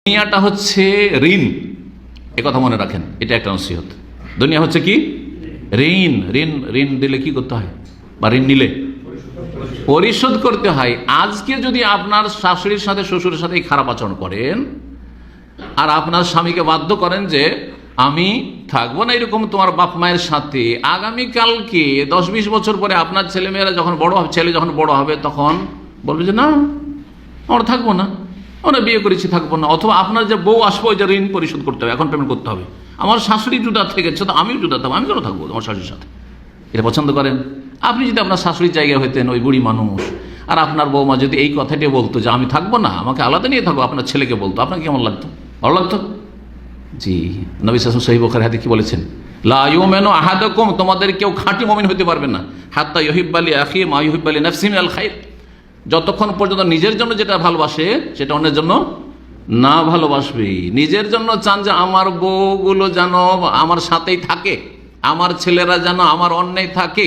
দুনিয়াটা হচ্ছে ঋণ, কথা মনে রাখেন, এটা একটা নসিহত। দুনিয়া হচ্ছে কি ঋণ। ঋণ ঋণ দিলে কি করতে হয়, বা ঋণ নিলে পরিশোধ করতে হয়। আজকে যদি আপনার শাশুড়ির সাথে শ্বশুরের সাথে খারাপ আচরণ করেন আর আপনার স্বামীকে বাধ্য করেন যে আমি থাকবো না এরকম তোমার বাপ মায়ের সাথে, আগামীকালকে 10-20 বছর পরে আপনার ছেলেমেয়েরা যখন বড় হবে, ছেলে যখন বড় হবে তখন বলবে যে না আমরা থাকবো না, আমরা বিয়ে করেছি থাকবো না। অথবা আপনার যে বউ আসবো ওই যে ঋণ পরিশোধ করতে হবে, এখন পেমেন্ট করতে হবে। আমার শাশুড়ি জুদা থেকেছে তো আমিও জুদা থাকবো, আমি কেন থাকবো আমার শাশুড়ির সাথে? এটা পছন্দ করেন? আপনি যদি আপনার শাশুড়ির জায়গায় হইতেন, ওই বুড়ি মানুষ, আর আপনার বৌমা যদি এই কথাটি বলতো যে আমি থাকবো না, আমাকে আলাদা নিয়ে থাকবো, আপনার ছেলেকে বলতো, আপনাকে কেমন লাগতো? ভালো লাগতো? জি, নবী সাল্লাল্লাহু সহিহ বুখারী হাদিসে কি বলেছেন? লা ইউমিনু আহাদুকুম, তোমাদের কেউ খাঁটি মুমিন হতে পারবে না, হাত্তা ইউহিব্বা লি আখি মা ইউহিব্বা লি নাফসিহি মিনাল খায়র, যতক্ষণ পর্যন্ত নিজের জন্য যেটা ভালোবাসে সেটা অন্যের জন্য না ভালোবাসবে। নিজের জন্য চান যে আমার বউগুলো যেন আমার সাথেই থাকে, আমার ছেলেরা যেন আমার অন্যায় থাকে।